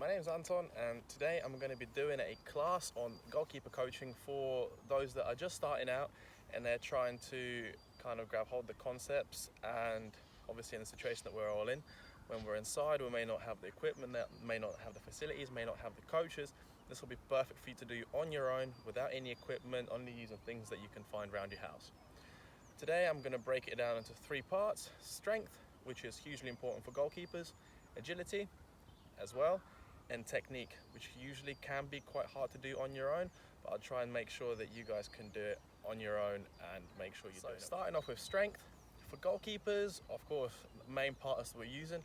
My name is Anton, and today I'm going to be doing a class on goalkeeper coaching for those that are just starting out and they're trying to kind of grab hold of the concepts. And obviously in the situation that we're all in, when we're inside, we may not have the equipment, may not have the facilities, may not have the coaches. This will be perfect for you to do on your own without any equipment, only using things that you can find around your house. Today I'm going to break it down into 3 parts: strength, which is hugely important for goalkeepers, agility as well, and technique, which usually can be quite hard to do on your own, but I'll try and make sure that you guys can do it on your own and make sure you do it. Starting off with strength, for goalkeepers, of course, the main part that we're using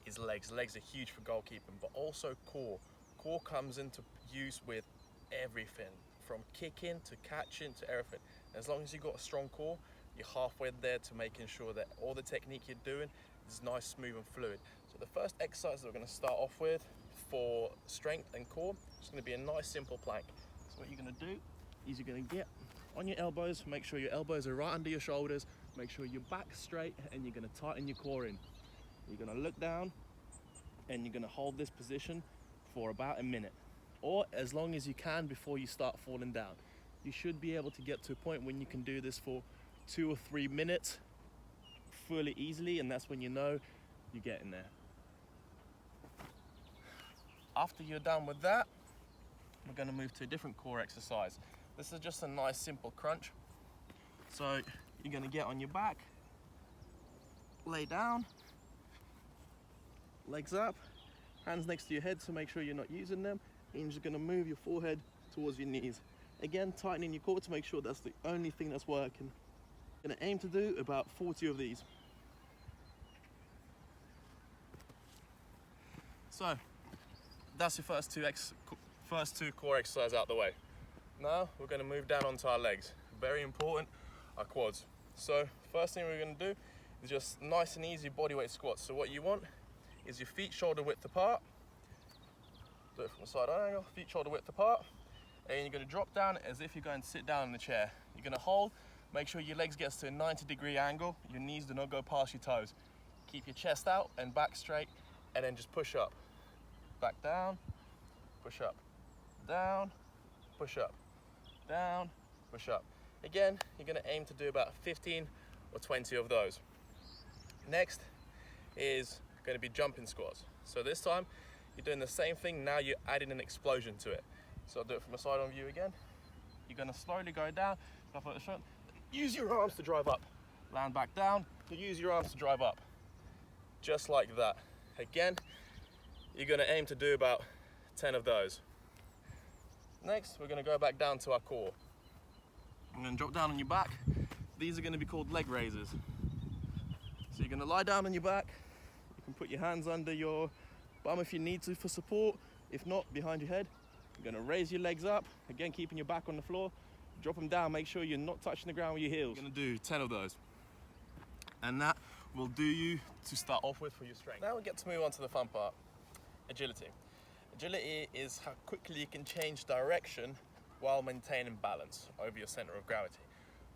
is legs. Legs are huge for goalkeeping, but also core. Core comes into use with everything, from kicking to catching to everything. As long as you've got a strong core, you're halfway there to making sure that all the technique you're doing is nice, smooth and fluid. So the first exercise that we're going to start off with for strength and core is going to be a nice simple plank. So what you're going to do is you're going to get on your elbows, make sure your elbows are right under your shoulders, make sure your back's straight, and you're going to tighten your core in. You're going to look down and you're going to hold this position for about a minute, or as long as you can before you start falling down. You should be able to get to a point when you can do this for 2 or 3 minutes fully easily, and that's when you know you're getting there. After you're done with that, we're going to move to a different core exercise. This is just a nice simple crunch. So you're going to get on your back, lay down, legs up, hands next to your head, so make sure you're not using them, and you're just going to move your forehead towards your knees. Again, tightening your core to make sure that's the only thing that's working. I'm going to aim to do about 40 of these. So that's your first two core exercises out the way. Now we're going to move down onto our legs. Very important, our quads. So first thing we're going to do is just nice and easy bodyweight squats. So what you want is your feet shoulder width apart. Do it from a side angle, feet shoulder width apart. And you're going to drop down as if you're going to sit down in the chair. You're going to hold, make sure your legs get to a 90-degree angle. Your knees do not go past your toes. Keep your chest out and back straight, and then just push up. Back down, push up, down, push up, down, push up. Again, you're going to aim to do about 15 or 20 of those. Next is going to be jumping squats. So this time you're doing the same thing, now you're adding an explosion to it. So I'll do it from a side on view again. You're going to slowly go down, stuff like the front. Use your arms to drive up. Land back down, use your arms to drive up. Just like that. Again, you're going to aim to do about 10 of those. Next, we're going to go back down to our core. I'm going to drop down on your back. These are going to be called leg raisers. So you're going to lie down on your back. You can put your hands under your bum if you need to for support. If not, behind your head. You're going to raise your legs up, again keeping your back on the floor. Drop them down, make sure you're not touching the ground with your heels. You're going to do 10 of those. And that will do you to start off with for your strength. Now we get to move on to the fun part. Agility. Agility is how quickly you can change direction while maintaining balance over your center of gravity.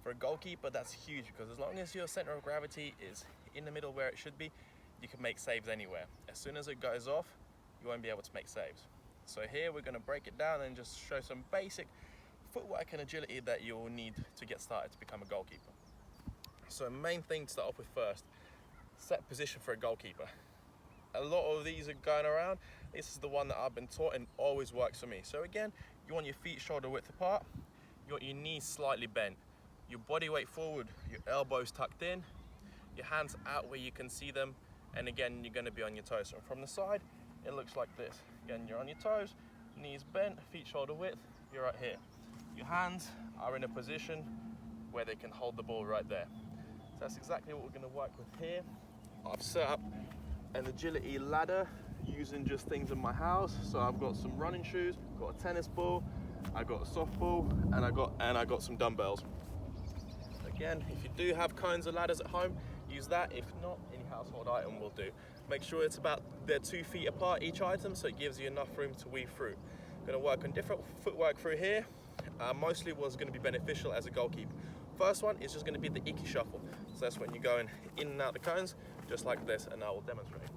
For a goalkeeper, that's huge, because as long as your center of gravity is in the middle where it should be, you can make saves anywhere. As soon as it goes off, you won't be able to make saves. So here we're going to break it down and just show some basic footwork and agility that you'll need to get started to become a goalkeeper. So main thing to start off with first, set position for a goalkeeper. A lot of these are going around. This is the one that I've been taught and always works for me. So again, you want your feet shoulder width apart, you want your knees slightly bent, your body weight forward, your elbows tucked in, your hands out where you can see them, and again, you're going to be on your toes. So from the side, it looks like this. Again, you're on your toes, knees bent, feet shoulder width, you're right here. Your hands are in a position where they can hold the ball right there. So that's exactly what we're going to work with here. I've set up an agility ladder using just things in my house. So I've got some running shoes, got a tennis ball, I got a softball, and I got some dumbbells. Again, if you do have cones or ladders at home, use that. If not, any household item will do. Make sure it's about they're 2 feet apart each item, so it gives you enough room to weave through. Going to work on different footwork through here. Mostly what's going to be beneficial as a goalkeeper. First one is just going to be the icky shuffle. So that's when you're going in and out the cones, just like this, and I will demonstrate.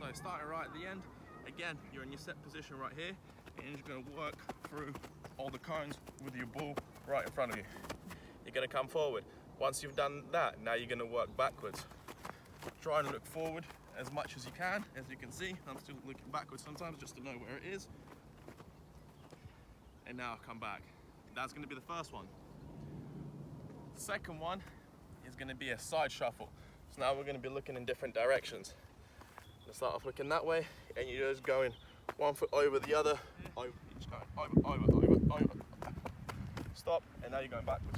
So starting right at the end, again, you're in your set position right here, and you're going to work through all the cones with your ball right in front of you. You're going to come forward. Once you've done that, now you're going to work backwards. Try and look forward as much as you can. As you can see, I'm still looking backwards sometimes just to know where it is. And now come back. That's going to be the first one. The second one is going to be a side shuffle. So now we're going to be looking in different directions. Let's start off looking that way, and you're just going one foot over the other, over, you're just going over, stop, and now you're going backwards.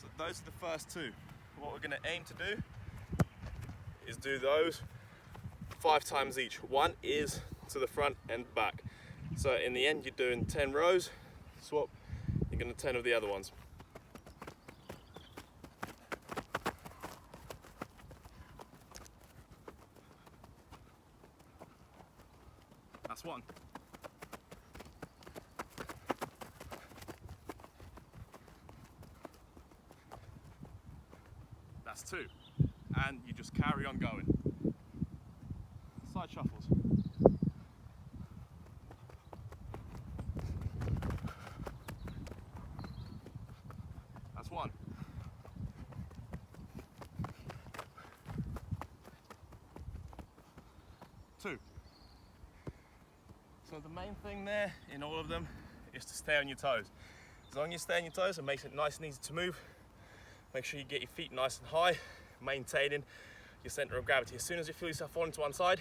So those are the first two. What we're going to aim to do is do those 5 times each. One is to the front and back. So in the end, you're doing 10 rows, swap, you're going to 10 of the other ones. That's one. That's two. And you just carry on going. Side shuffles. That's one. Two. So the main thing there in all of them is to stay on your toes. As long as you stay on your toes, it makes it nice and easy to move. Make sure you get your feet nice and high, maintaining your center of gravity. As soon as you feel yourself falling to one side,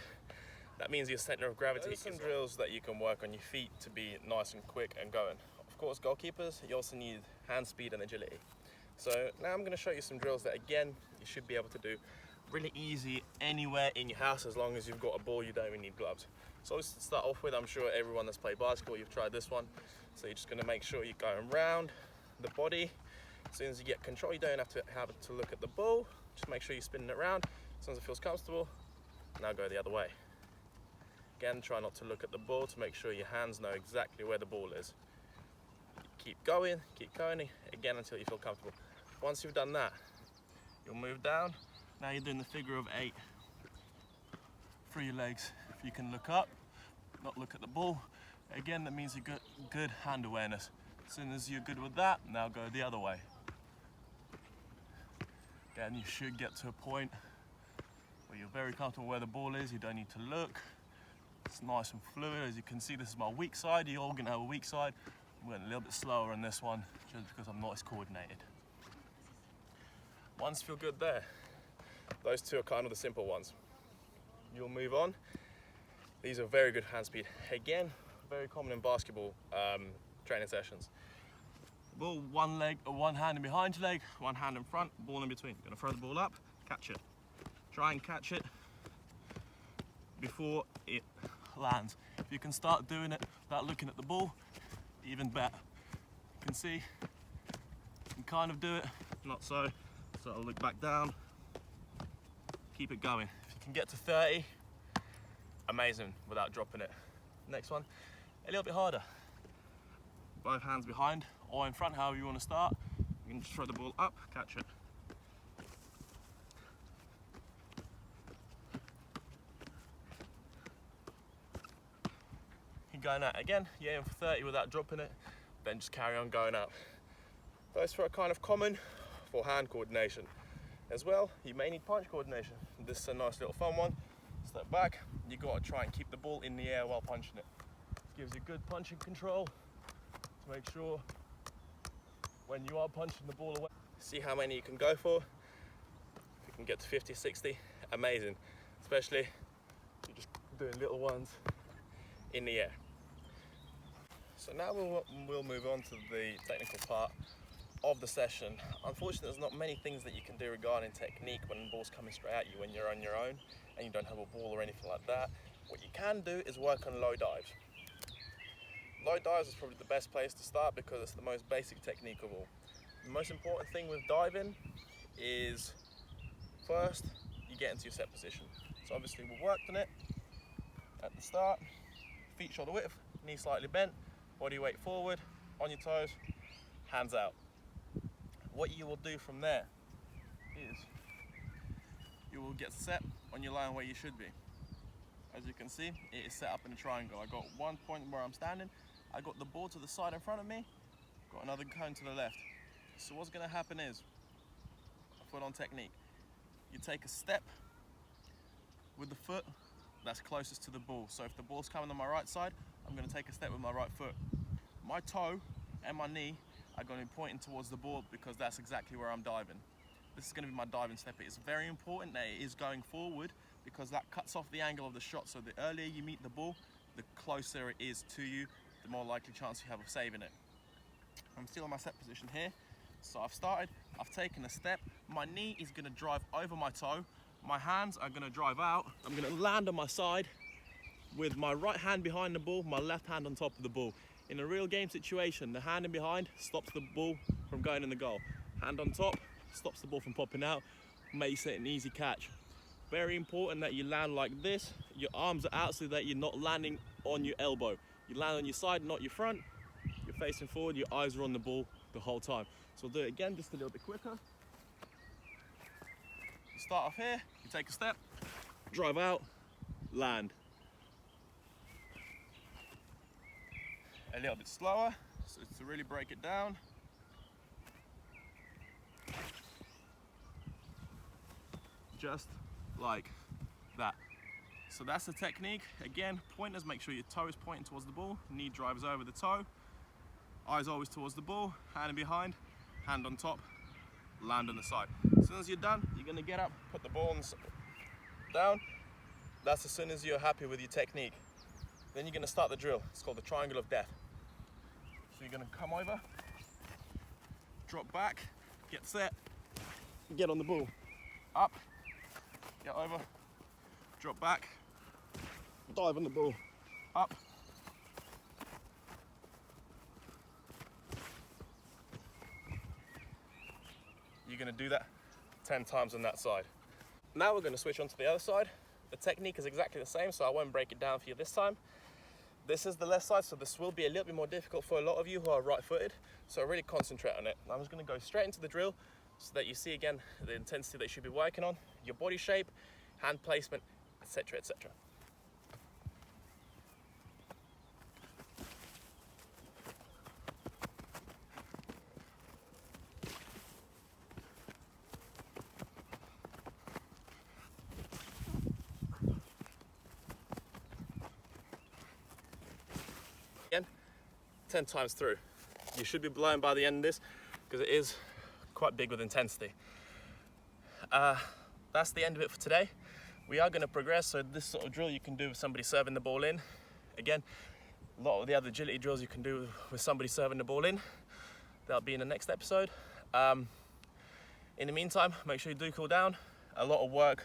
that means your center of gravity. Those are some drills that you can work on your feet to be nice and quick and going. Of course, goalkeepers, you also need hand speed and agility. So now I'm going to show you some drills that, again, you should be able to do really easy anywhere in your house. As long as you've got a ball, you don't even need gloves. So to start off with, I'm sure everyone that's played basketball, you've tried this one. So you're just going to make sure you're going round the body. As soon as you get control, you don't have to look at the ball. Just make sure you're spinning it around. As long as it feels comfortable, now go the other way. Again, try not to look at the ball to make sure your hands know exactly where the ball is. Keep going, again until you feel comfortable. Once you've done that, you'll move down. Now you're doing the figure of 8 through your legs. If you can look up, not look at the ball, again, that means you got good hand awareness. As soon as you're good with that, now go the other way. Again, you should get to a point where you're very comfortable where the ball is. You don't need to look. It's nice and fluid. As you can see, this is my weak side. You're all gonna have a weak side. I'm going a little bit slower on this one just because I'm not as coordinated. Once you feel good there, those two are kind of the simple ones. You'll move on. These are very good hand speed. Again, very common in basketball training sessions. Ball, one hand in behind your leg, one hand in front, ball in between. You're gonna throw the ball up, catch it. Try and catch it before it lands. If you can start doing it without looking at the ball, even better. You can see, you can kind of do it, not so. So I'll look back down, keep it going. If you can get to 30, amazing, without dropping it. Next one, a little bit harder. Both hands behind or in front, however you want to start. You can just throw the ball up, catch it. Keep going out again, you aim for 30 without dropping it, then just carry on going up. Those are kind of common for hand coordination. As well, you may need punch coordination. This is a nice little fun one. Step back, you got to try and keep the ball in the air while punching it. This gives you good punching control to make sure when you are punching the ball away. See how many you can go for. If you can get to 50, 60, amazing. Especially if you're just doing little ones in the air. So now we'll move on to the technical part of the session. Unfortunately, there's not many things that you can do regarding technique when the ball's coming straight at you when you're on your own and you don't have a ball or anything like that. What you can do is work on low dives. Low dives is probably the best place to start because it's the most basic technique of all. The most important thing with diving is first, you get into your set position. So obviously we worked on it at the start, feet shoulder width, knees slightly bent, body weight forward, on your toes, hands out. What you will do from there is you will will get set on your line where you should be. As you can see, it is set up in a triangle. I got one point where I'm standing, I got the ball to the side in front of me, got another cone to the left. So what's going to happen is, foot on technique. You take a step with the foot that's closest to the ball. So if the ball's coming on my right side, I'm going to take a step with my right foot. My toe and my knee are going to be pointing towards the ball because that's exactly where I'm diving. This is going to be my diving step. It's very important that it is going forward because that cuts off the angle of the shot. So the earlier you meet the ball, the closer it is to you, the more likely chance you have of saving it. I'm still in my set position here. So I've started, I've taken a step. My knee is going to drive over my toe. My hands are going to drive out. I'm going to land on my side with my right hand behind the ball, my left hand on top of the ball. In a real game situation, the hand in behind stops the ball from going in the goal. Hand on top stops the ball from popping out, makes it an easy catch. Very important that you land like this. Your arms are out so that you're not landing on your elbow. You land on your side, not your front. You're facing forward, your eyes are on the ball the whole time. So I'll do it again, just a little bit quicker. You start off here, you take a step, drive out, land. A little bit slower, so to really break it down. Just like that. So that's the technique. Again, pointers, make sure your toe is pointing towards the ball, knee drives over the toe, eyes always towards the ball, hand in behind, hand on top, land on the side. As soon as you're done, you're gonna get up, put the ball down. That's as soon as you're happy with your technique. Then you're gonna start the drill. It's called the triangle of death. So you're gonna come over, drop back, get set, get on the ball, up, get over, drop back, dive on the ball, up, you're going to do that 10 times on that side. Now we're going to switch on to the other side. The technique is exactly the same, so I won't break it down for you this time. This is the left side, so this will be a little bit more difficult for a lot of you who are right-footed, so really concentrate on it. I'm just going to go straight into the drill so that you see again the intensity that you should be working on, your body shape, hand placement, etc, etc. Again, 10 times through. You should be blown by the end of this because it is quite big with intensity. That's the end of it for today. We are going to progress, so this sort of drill you can do with somebody serving the ball in. Again, a lot of the other agility drills you can do with somebody serving the ball in. That'll be in the next episode. In the meantime, make sure you do cool down. A lot of work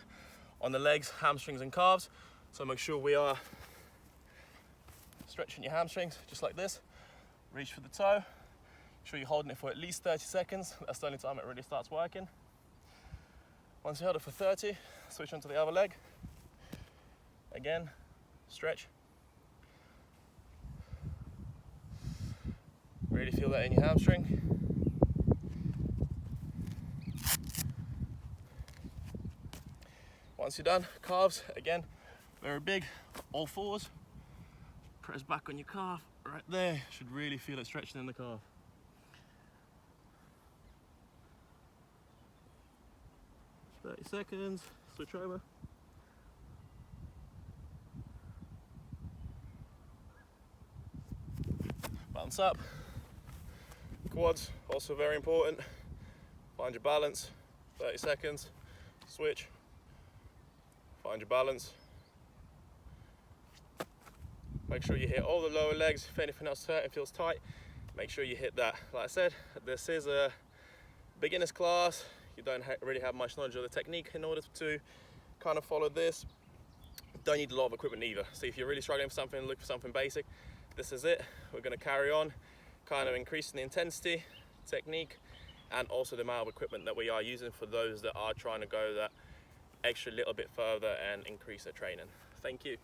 on the legs, hamstrings and calves, so make sure we are stretching your hamstrings just like this. Reach for the toe. Make sure you're holding it for at least 30 seconds. That's the only time it really starts working. Once you hold it for 30, switch onto the other leg. Again, stretch. Really feel that in your hamstring. Once you're done, calves, again, very big, all fours. Press back on your calf, right there. Should really feel it stretching in the calf. "30 seconds, switch over. Balance up. Quads, also very important. Find your balance, 30 seconds, switch. Find your balance. Make sure you hit all the lower legs. If anything else feels tight, make sure you hit that. Like I said, this is a beginner's class. You don't really have much knowledge of the technique in order to kind of follow this. Don't need a lot of equipment either. So if you're really struggling for something, look for something basic. This is it. We're going to carry on, kind of increasing the intensity, technique, and also the amount of equipment that we are using for those that are trying to go that extra little bit further and increase their training. Thank you.